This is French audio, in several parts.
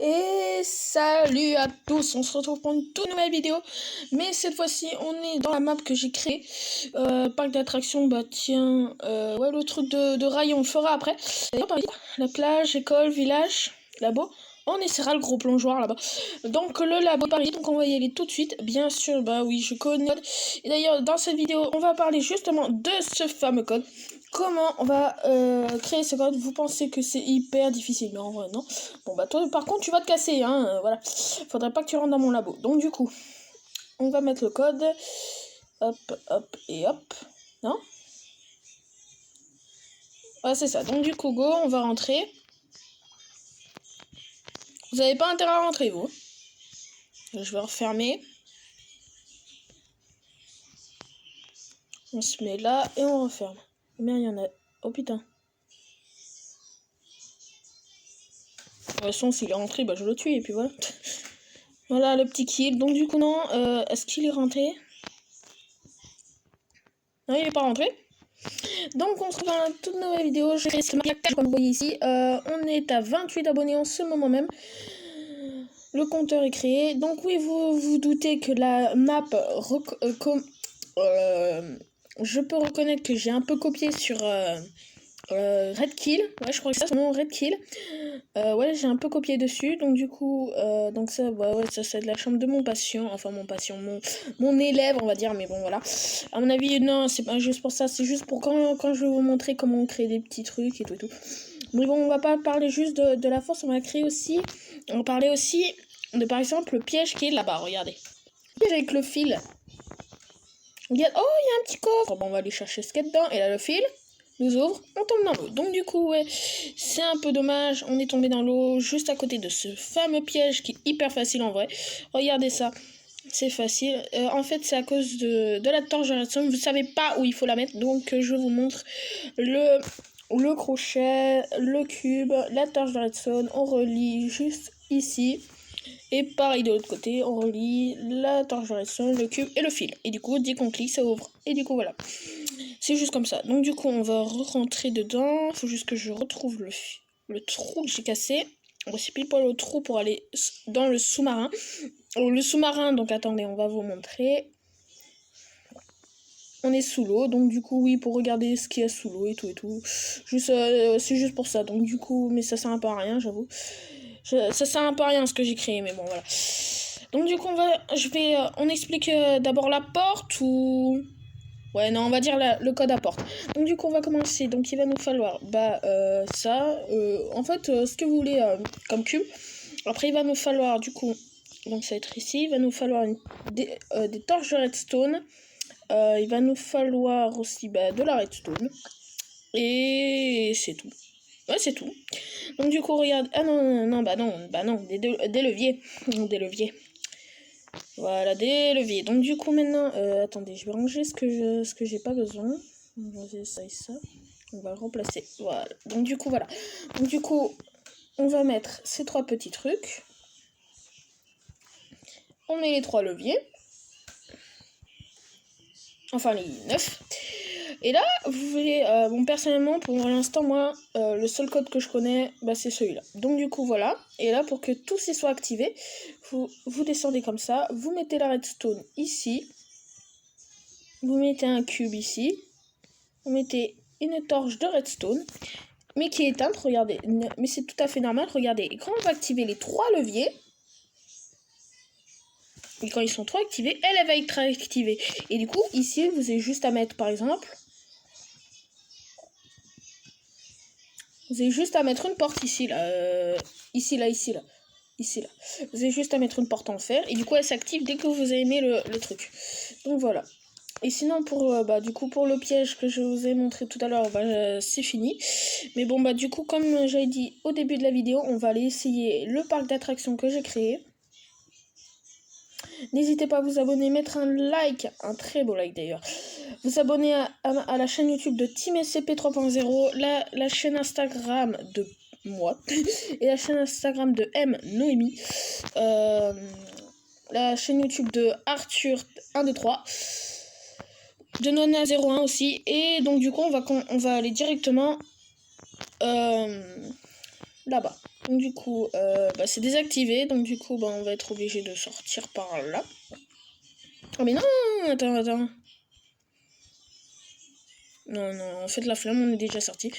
Et salut à tous, on se retrouve pour une toute nouvelle vidéo. Mais cette fois-ci, on est dans la map que j'ai créée. Parc d'attractions, bah tiens, ouais, le truc de rail, on le fera après. La plage, école, village, labo. On essaiera le gros plongeoir là-bas. Donc le labo Paris, donc on va y aller tout de suite. Bien sûr, bah oui, je connais. Et d'ailleurs, dans cette vidéo, on va parler justement de ce fameux code. Comment on va créer ce code? Vous pensez que c'est hyper difficile, mais en vrai non. Bon bah toi par contre tu vas te casser, hein, voilà. Faudrait pas que tu rentres dans mon labo. Donc du coup, on va mettre le code. Hop, hop et hop. Non? Ouais, c'est ça. Donc du coup, go, on va rentrer. Vous avez pas intérêt à rentrer, vous. Je vais refermer. On se met là et on referme. Mais il y en a. Oh putain. De toute façon, s'il est rentré, bah je le tue et puis voilà. Voilà le petit kill. Donc du coup, non. Est-ce qu'il est rentré? Non, il est pas rentré. Donc on se retrouve dans une toute nouvelle vidéo. Je crée ce maquillage comme vous voyez ici. On est à 28 abonnés en ce moment même. Le compteur est créé. Donc oui, vous vous doutez que la map je peux reconnaître que j'ai un peu copié sur Red Kill. Ouais, je crois que c'est son nom, Red Kill. Ouais, j'ai un peu copié dessus. Donc du coup, donc ça, bah ouais, ça c'est de la chambre de mon patient. Enfin mon élève, on va dire. Mais bon, voilà. À mon avis, non, c'est pas juste pour ça. C'est juste pour quand je vais vous montrer comment on crée des petits trucs et tout et tout. Mais bon, on va pas parler juste de la force. On va créer aussi. On va parler aussi de, par exemple, le piège qui est là-bas. Regardez. Le piège avec le fil. Regarde, oh, il y a un petit coffre. Bon, on va aller chercher ce qu'il y a dedans. Et là, le fil nous ouvre, on tombe dans l'eau. Donc du coup, ouais, c'est un peu dommage. On est tombé dans l'eau juste à côté de ce fameux piège qui est hyper facile en vrai. Regardez ça, c'est facile. En fait, c'est à cause de la torche de redstone. Vous savez pas où il faut la mettre, donc je vous montre le crochet, le cube, la torche de redstone. On relie juste ici. Et pareil de l'autre côté, on relie la torche de redstone, le cube et le fil. Et du coup, dès qu'on clique, ça ouvre. Et du coup, voilà. C'est juste comme ça. Donc du coup, on va rentrer dedans. Il faut juste que je retrouve le trou que j'ai cassé. C'est pile poil au trou pour aller dans le sous-marin. Le sous-marin, donc attendez, on va vous montrer. On est sous l'eau, donc du coup, oui, pour regarder ce qu'il y a sous l'eau et tout et tout. Juste, c'est juste pour ça. Donc du coup, mais ça sert un peu à rien, j'avoue. Ça sert un peu à rien ce que j'ai créé, mais bon, voilà. Donc du coup, on explique d'abord la porte ou... Ouais, non, on va dire le code à porte. Donc du coup, on va commencer. Donc il va nous falloir ça. En fait, ce que vous voulez comme cube. Après, il va nous falloir du coup, donc ça va être ici. Il va nous falloir des torches de redstone. Il va nous falloir aussi de la redstone. Et c'est tout. Ouais, c'est tout. Donc du coup, regarde. Ah non, des leviers. Non, des leviers. Voilà, des leviers. Donc du coup maintenant, attendez, je vais ranger ce que j'ai pas besoin. On va ranger ça et ça. On va le remplacer. Voilà. Donc du coup, voilà. Donc du coup, on va mettre ces trois petits trucs. On met les trois leviers. Enfin, les 9. Et là, vous voulez... bon, personnellement, pour l'instant, moi, le seul code que je connais, c'est celui-là. Donc du coup, voilà. Et là, pour que tout ces soit activé, vous descendez comme ça. Vous mettez la redstone ici. Vous mettez un cube ici. Vous mettez une torche de redstone. Mais qui est éteinte, regardez. Mais c'est tout à fait normal, regardez. Et quand on va activer les trois leviers... Et quand ils sont trois activés, elle va être activée. Et du coup, ici, vous avez juste à mettre, par exemple... Vous avez juste à mettre une porte ici, là. Ici, là. Vous avez juste à mettre une porte en fer. Et du coup, elle s'active dès que vous avez mis le truc. Donc, voilà. Et sinon, du coup, pour le piège que je vous ai montré tout à l'heure, c'est fini. Mais bon, du coup, comme j'avais dit au début de la vidéo, on va aller essayer le parc d'attractions que j'ai créé. N'hésitez pas à vous abonner, mettre un like, un très beau like d'ailleurs. Vous abonner à la chaîne YouTube de Team SCP 3.0, la chaîne Instagram de moi, et la chaîne Instagram de M Noémie, la chaîne YouTube de Arthur 123, de Nona01 aussi, et donc du coup on va aller directement là-bas. Donc du coup, c'est désactivé. Donc du coup, on va être obligé de sortir par là. Oh mais non, attends. Non, en fait la flamme, on est déjà sorti.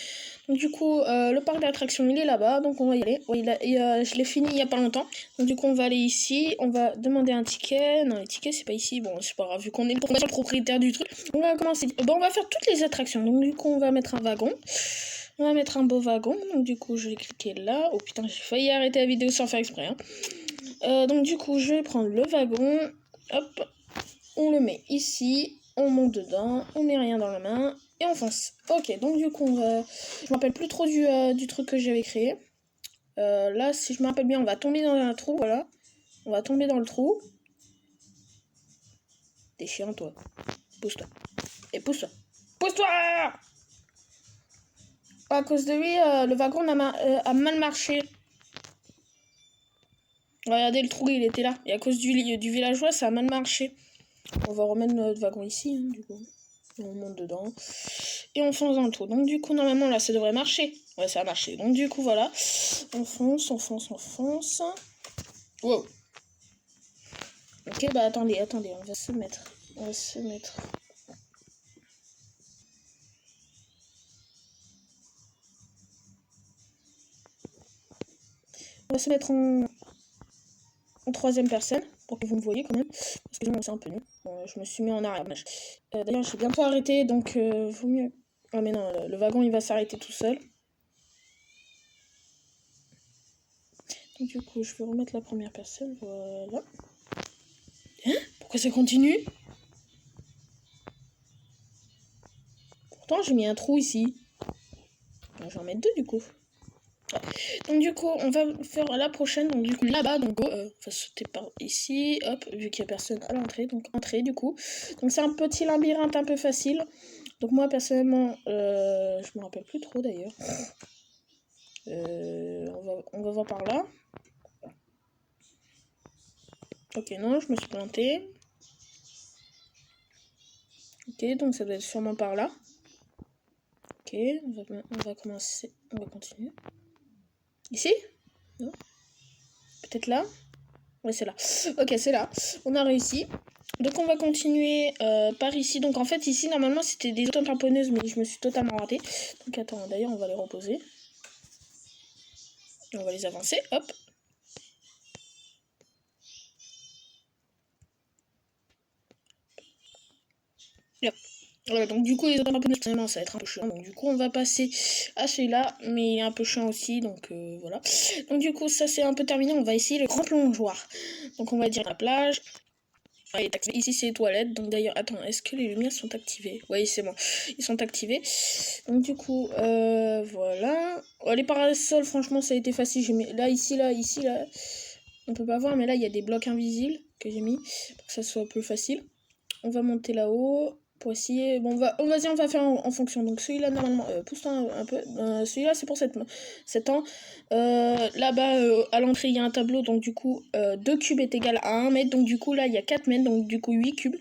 Donc du coup, le parc d'attractions, il est là-bas, donc on va y aller. Ouais, je l'ai fini il y a pas longtemps. Donc du coup, on va aller ici, on va demander un ticket. Non, les tickets, c'est pas ici. Bon, c'est pas grave, vu qu'on est le propriétaire du truc. On va commencer. On va faire toutes les attractions. Donc du coup, on va mettre un wagon. On va mettre un beau wagon. Donc du coup, je vais cliquer là. Oh putain, j'ai failli arrêter la vidéo sans faire exprès. Hein. Donc du coup, je vais prendre le wagon. Hop, on le met ici. On monte dedans. On met rien dans la main. Et on fonce. Ok, donc du coup, je me rappelle plus trop du truc que j'avais créé. Là, si je me rappelle bien, on va tomber dans un trou, voilà. On va tomber dans le trou. T'es chiant, toi. Pousse-toi. Et pousse-toi. Pousse-toi! À cause de lui, le wagon a mal marché. Regardez, le trou, il était là. Et à cause du villageois, ça a mal marché. On va remettre notre wagon ici, hein, du coup. On monte dedans. Et on fonce dans le trou. Donc du coup, normalement, là, ça devrait marcher. Ouais, ça a marché. Donc du coup, voilà. On fonce. Wow. Ok, attendez. On va se mettre. On va se mettre en troisième personne. Pour que vous me voyez quand même. Parce que c'est un peu nul. Bon, je me suis mis en arrière. D'ailleurs, j'ai bientôt arrêté. Donc, vaut mieux. Oh, mais non, le wagon, il va s'arrêter tout seul. Donc du coup, je vais remettre la première personne, voilà. Hein? Pourquoi ça continue? Pourtant, j'ai mis un trou ici. Je vais en mettre deux du coup. Donc du coup, on va faire la prochaine. Donc du coup, là-bas, donc on va sauter par ici. Hop, vu qu'il n'y a personne à l'entrée. Donc entrée du coup. Donc c'est un petit labyrinthe un peu facile. Donc moi, personnellement, je me rappelle plus trop d'ailleurs. On va voir par là. Ok, non, je me suis plantée. Ok, donc ça doit être sûrement par là. Ok, on va commencer. On va continuer. Ici? Non? Peut-être là? Ouais, c'est là. Ok, c'est là. On a réussi. Donc on va continuer par ici. Donc en fait ici normalement c'était des auto-tamponneuses mais je me suis totalement ratée. Donc attends, d'ailleurs on va les reposer. On va les avancer. Hop. Yep. Voilà, donc du coup les auto-tamponneuses finalement ça va être un peu chiant. Donc du coup on va passer à celui-là. Mais il est un peu chiant aussi. Donc voilà. Donc du coup ça c'est un peu terminé. On va essayer le grand plongeoir. Donc on va dire la plage. Ici c'est les toilettes, donc d'ailleurs, attends, est-ce que les lumières sont activées? Oui, c'est bon, ils sont activés. Donc du coup, voilà. Oh, les parasols, franchement, ça a été facile. J'ai mis là, ici, là. On peut pas voir, mais là, il y a des blocs invisibles que j'ai mis pour que ça soit plus facile. On va monter là-haut pour essayer. Bon, vas-y, on va faire en fonction. Donc celui-là, normalement, pousse-toi un peu. Celui-là, c'est pour 7 ans. Là-bas, à l'entrée, il y a un tableau. Donc du coup, 2 cubes est égal à 1 mètre. Donc du coup, là, il y a 4 mètres. Donc du coup, 8 cubes.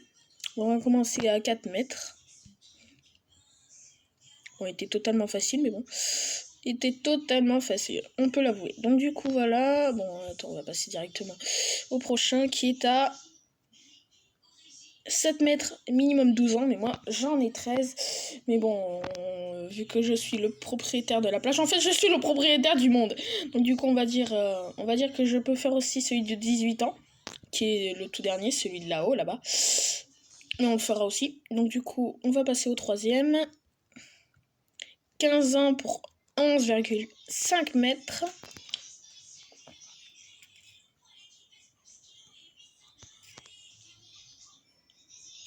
On va commencer à 4 mètres. Bon, il était totalement facile, mais bon. Il était totalement facile, on peut l'avouer. Donc du coup, voilà. Bon, attends, on va passer directement au prochain qui est à 7 mètres, minimum 12 ans, mais moi j'en ai 13. Mais bon, vu que je suis le propriétaire de la plage, en fait je suis le propriétaire du monde. Donc du coup on va dire que je peux faire aussi celui de 18 ans, qui est le tout dernier, celui de là-haut, là-bas. Mais on le fera aussi. Donc du coup on va passer au troisième. 15 ans pour 11,5 mètres.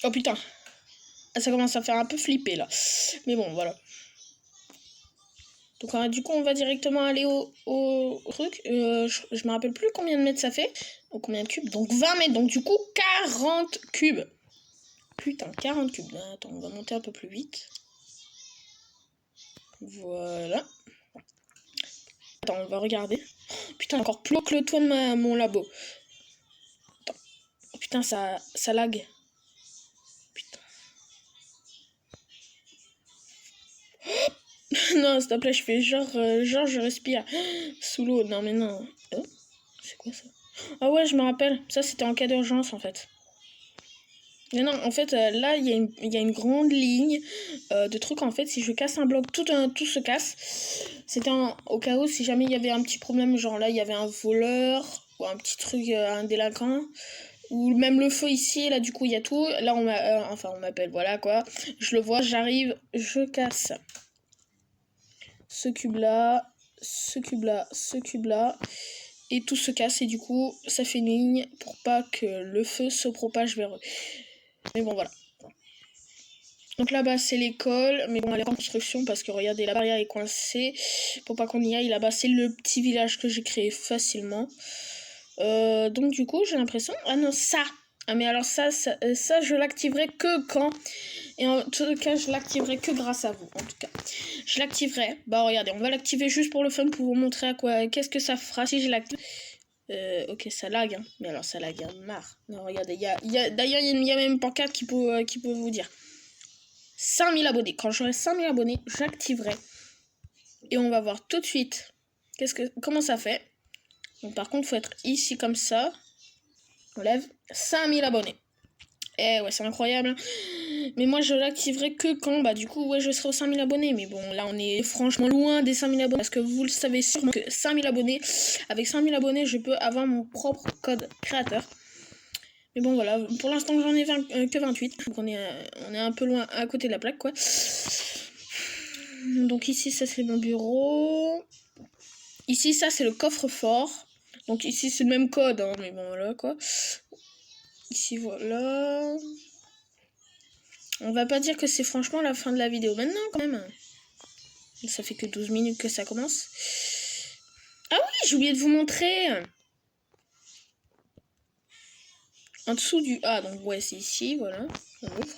Oh putain, ça commence à faire un peu flipper là. Mais bon, voilà. Donc du coup, on va directement aller au truc. Je me rappelle plus combien de mètres ça fait. Ou combien de cubes. Donc 20 mètres. Donc du coup, 40 cubes. Putain, 40 cubes. Attends, on va monter un peu plus vite. Voilà. Attends, on va regarder. Putain, encore plus haut que le toit de mon labo. Attends. Oh, putain, ça lag. Putain. Non, s'il te plaît, je fais genre, genre je respire sous l'eau. Non, mais non. C'est quoi ça? Ah ouais, je me rappelle. Ça, c'était en cas d'urgence, en fait. Mais non, en fait, là, il y a une grande ligne de trucs. En fait, si je casse un bloc, tout se casse. C'était au cas où, si jamais il y avait un petit problème, genre là, il y avait un voleur ou un petit truc, un délinquant. Ou même le feu ici, là, du coup, il y a tout. Là, on m'appelle, voilà, quoi. Je le vois, j'arrive, je casse ce cube-là, ce cube-là, ce cube-là. Et tout se casse, et du coup, ça fait une ligne pour pas que le feu se propage vers eux. Mais bon, voilà. Donc là-bas, c'est l'école, mais bon, elle est en construction parce que regardez, la barrière est coincée. Pour pas qu'on y aille, là-bas, c'est le petit village que j'ai créé facilement. Donc du coup, j'ai l'impression... Ah non, ça. Ah mais alors ça je l'activerai que quand... Et en tout cas, je l'activerai que grâce à vous, en tout cas. Je l'activerai. Bah regardez, on va l'activer juste pour le fun, pour vous montrer à quoi... Qu'est-ce que ça fera si je l'active. Ok, ça lag, hein. Mais alors ça lag, hein, marre. Non, regardez, d'ailleurs, il y a même une pancarte qui peut vous dire. 5000 abonnés. Quand j'aurai 5000 abonnés, j'activerai. Et on va voir tout de suite comment ça fait. Donc par contre, il faut être ici comme ça. On lève 5000 abonnés. Eh ouais, c'est incroyable. Mais moi, je l'activerai que quand, bah du coup, ouais, je serai aux 5000 abonnés. Mais bon, là, on est franchement loin des 5000 abonnés. Parce que vous le savez sûrement que 5000 abonnés, avec 5000 abonnés, je peux avoir mon propre code créateur. Mais bon, voilà, pour l'instant, j'en ai que 28. Donc on est un peu loin, à côté de la plaque, quoi. Donc ici, ça, c'est mon bureau. Ici, ça, c'est le coffre-fort. Donc ici, c'est le même code, hein, mais bon, voilà, quoi. Ici, voilà. On va pas dire que c'est franchement la fin de la vidéo maintenant, quand même. Ça fait que 12 minutes que ça commence. Ah oui, j'ai oublié de vous montrer. En dessous du... Ah, donc ouais, c'est ici, voilà. On ouvre.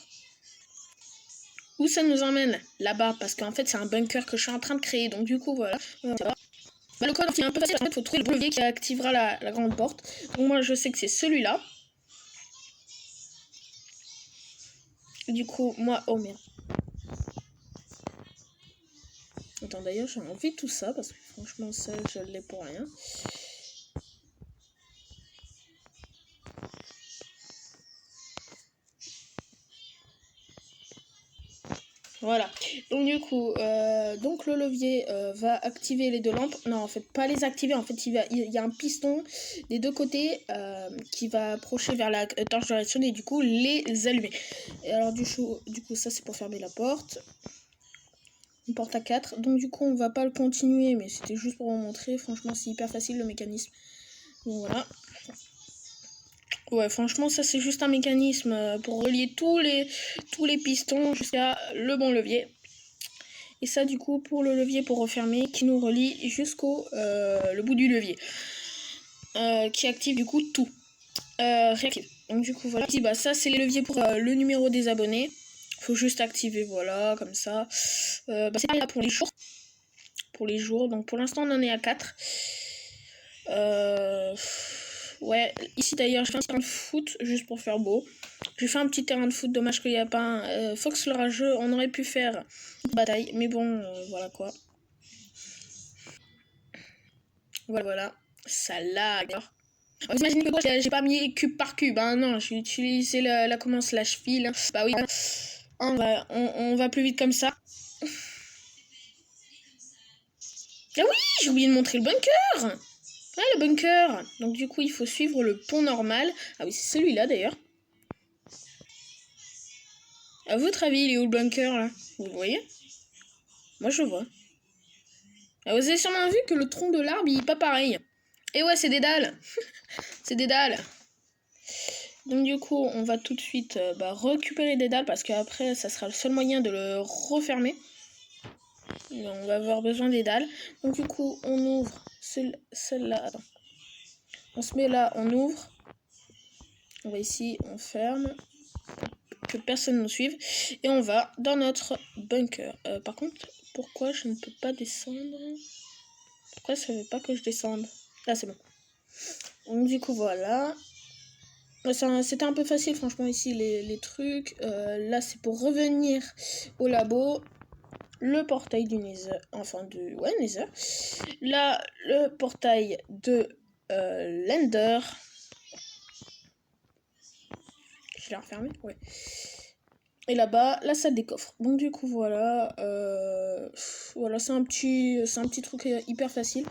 Où ça nous emmène? Là-bas, parce qu'en fait, c'est un bunker que je suis en train de créer. Donc du coup, voilà. Bah, le code, c'est un peu facile. En fait, il faut trouver le levier qui activera la grande porte. Donc moi, je sais que c'est celui-là. Du coup, moi... Oh merde. Attends, d'ailleurs, j'ai envie de tout ça, parce que franchement, ça, je l'ai pour rien. Voilà. Donc du coup, donc le levier va activer les deux lampes. Non, en fait, pas les activer. En fait, il y a un piston des deux côtés qui va approcher vers la torche de réaction et du coup les allumer. Et alors du coup, ça c'est pour fermer la porte. Une porte à 4. Donc du coup, on va pas le continuer, mais c'était juste pour vous montrer. Franchement, c'est hyper facile le mécanisme. Donc voilà. Ouais, franchement, ça c'est juste un mécanisme pour relier tous les pistons jusqu'à le bon levier. Et ça, du coup, pour le levier pour refermer, qui nous relie jusqu'au le bout du levier. Qui active du coup tout. Réactive. Donc du coup, voilà. Ici, bah, ça, c'est les leviers pour le numéro des abonnés. Faut juste activer, voilà, comme ça. Bah, c'est là pour les jours. Pour les jours. Donc pour l'instant, on en est à 4. Ouais, ici d'ailleurs, je fais un terrain de foot juste pour faire beau. J'ai fait un petit terrain de foot, dommage qu'il n'y a pas un Fox le rageux. On aurait pu faire une bataille, mais bon, voilà quoi. Voilà, ça lag. Vous imaginez que moi j'ai pas mis cube par cube, hein, non, j'ai utilisé la commande slash fil. Bah oui, on va plus vite comme ça. Ah oui, j'ai oublié de montrer le bunker. Ah, le bunker. Donc du coup, il faut suivre le pont normal. Ah oui, c'est celui-là d'ailleurs. À votre avis, il est où le bunker là? Vous le voyez? Moi je le vois. Ah, vous avez sûrement vu que le tronc de l'arbre il est pas pareil. Et ouais, c'est des dalles. C'est des dalles. Donc du coup, on va tout de suite récupérer des dalles parce qu'après, ça sera le seul moyen de le refermer. Et on va avoir besoin des dalles. Donc du coup, on ouvre celle-là. Attends. On se met là, on ouvre. On va ici, on ferme. Que personne ne nous suive. Et on va dans notre bunker. Par contre, pourquoi je ne peux pas descendre? Pourquoi ça veut pas que je descende? Là, c'est bon. Donc du coup, voilà. C'était un peu facile, franchement, ici, les trucs. Là, c'est pour revenir au labo. le portail du Nether, enfin du Nether. Là, le portail de l'Ender. Je l'ai refermé, ouais. Et là-bas, la salle des coffres. Donc du coup, voilà. Voilà, c'est un petit truc hyper facile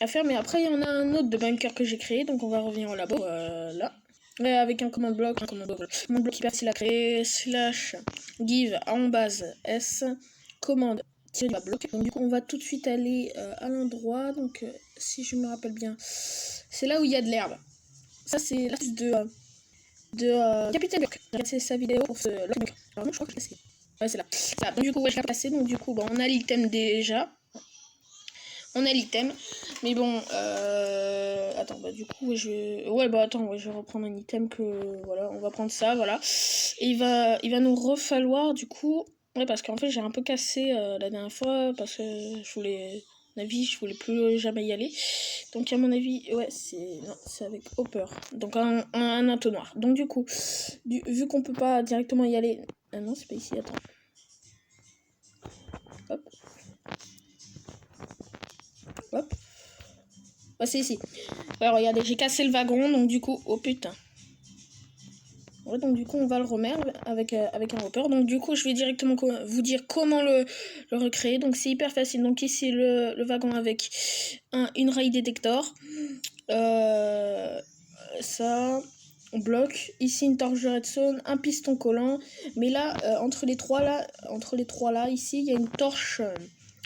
à faire. Mais après, il y en a un autre de bunker que j'ai créé. Donc on va revenir au labo. Là. Avec un command block. Command block hyper facile à créer. Slash give en base S. Commande bloc. Donc du coup, on va tout de suite aller à l'endroit. Donc si je me rappelle bien, c'est là où il y a de l'herbe. Ça, c'est l'astuce de Capitaine Block. J'ai regardé sa vidéo pour ce lock. Alors, non, je crois que je l'ai essayé. Ouais, c'est là. Ça. Donc, du coup, ouais, je l'ai passé. Donc, du coup, bah, on a l'item déjà. On a l'item. Mais bon, attends, bah, du coup, ouais, bah, attends, ouais, je vais reprendre un item que. Voilà, on va prendre ça, voilà. Et il va nous refalloir, du coup. Ouais, parce qu'en fait, j'ai un peu cassé la dernière fois. Parce que je voulais. Je voulais plus jamais y aller. Donc à mon avis, ouais, c'est avec Hopper. Donc un entonnoir. Donc du coup, vu qu'on peut pas directement y aller. Ah non, c'est pas ici, attends. Hop. Hop. Ah, c'est ici. Ouais, regardez, j'ai cassé le wagon, donc du coup, oh putain. Ouais, donc du coup, on va le remettre avec un Hopper. Donc du coup, je vais directement vous dire comment le recréer. Donc c'est hyper facile. Donc ici, le wagon avec une rail détector. Ça, on bloque. Ici, une torche de redstone, un piston collant. Mais là, entre les trois là, ici, il y a une torche.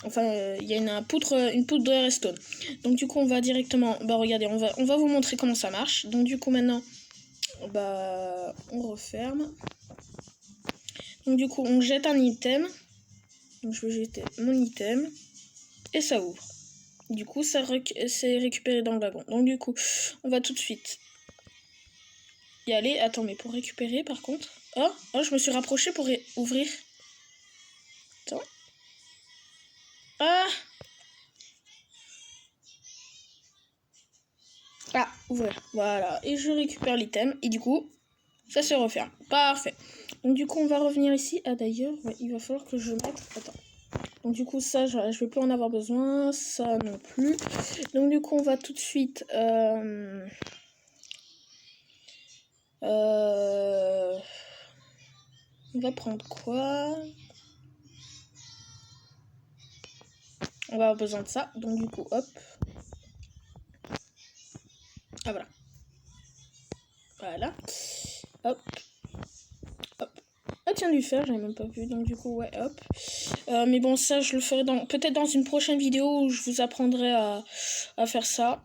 Il y a une poutre de redstone. Donc du coup, on va directement. Bah regardez, on va vous montrer comment ça marche. Donc du coup, maintenant, bah on referme. Donc du coup, on jette un item. Donc je vais jeter mon item et ça ouvre. Du coup, c'est récupéré dans le wagon. Donc du coup, on va tout de suite y aller. Attends, mais pour récupérer, par contre... Oh, je me suis rapproché pour ouvrir. Attends. Ouvrir. Voilà. Et je récupère l'item. Et du coup, ça se referme. Parfait. Donc du coup, on va revenir ici. Ah d'ailleurs, ouais, il va falloir que je mette... Attends. Donc du coup, ça, je vais plus en avoir besoin. Ça non plus. Donc du coup, on va tout de suite... On va prendre quoi? On va avoir besoin de ça. Donc du coup, hop. Ah voilà. Voilà. Hop. Hop. Ah tiens, du fer, j'avais même pas vu. Donc du coup, ouais, hop. Mais bon, ça, je le ferai peut-être dans une prochaine vidéo où je vous apprendrai à faire ça.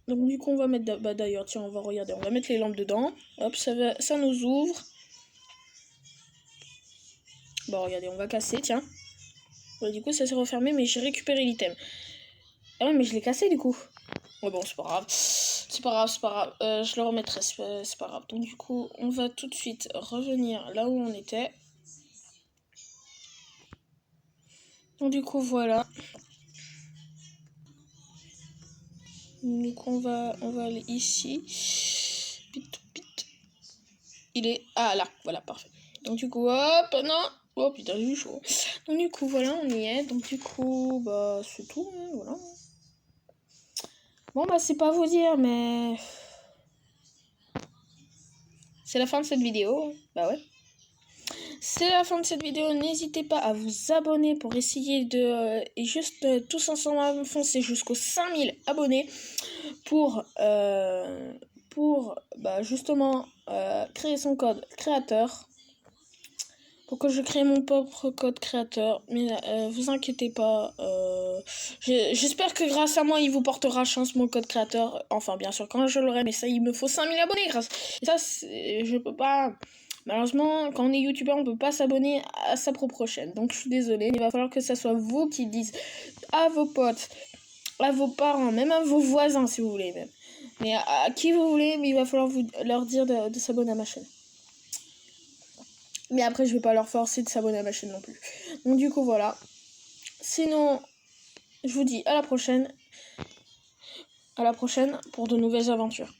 Donc du coup, on va mettre... Bah d'ailleurs, tiens, on va regarder. On va mettre les lampes dedans. Hop, ça nous ouvre. Bon, regardez, on va casser, tiens. Ouais, du coup, ça s'est refermé, mais j'ai récupéré l'item. Ah ouais, mais je l'ai cassé, du coup. Ouais, bon, c'est pas grave. C'est pas grave. Je le remettrai, c'est pas grave. Donc du coup, on va tout de suite revenir là où on était. Donc du coup, voilà. Donc on va aller ici. Pit. Il est... Ah là, voilà, parfait. Donc du coup, hop, non. Oh putain, j'ai eu chaud. Donc du coup, voilà, on y est. Donc du coup, bah c'est tout, hein, voilà. Bon, bah c'est pas vous dire, mais... C'est la fin de cette vidéo. Bah ouais. C'est la fin de cette vidéo. N'hésitez pas à vous abonner pour essayer de... et juste tous ensemble avancer jusqu'aux 5000 abonnés pour bah, justement créer son code créateur. Pour que je crée mon propre code créateur. Mais vous inquiétez pas. J'espère que grâce à moi, il vous portera chance mon code créateur. Enfin, bien sûr, quand je l'aurai. Mais ça, il me faut 5000 abonnés. Et ça, je peux pas... Malheureusement, quand on est youtubeur, on peut pas s'abonner à sa propre chaîne. Donc, je suis désolée. Il va falloir que ça soit vous qui dites à vos potes, à vos parents, même à vos voisins, si vous voulez. Même. Mais à qui vous voulez, mais il va falloir leur dire de s'abonner à ma chaîne. Mais après, je vais pas leur forcer de s'abonner à ma chaîne non plus. Donc du coup, voilà. Sinon, je vous dis à la prochaine. À la prochaine pour de nouvelles aventures.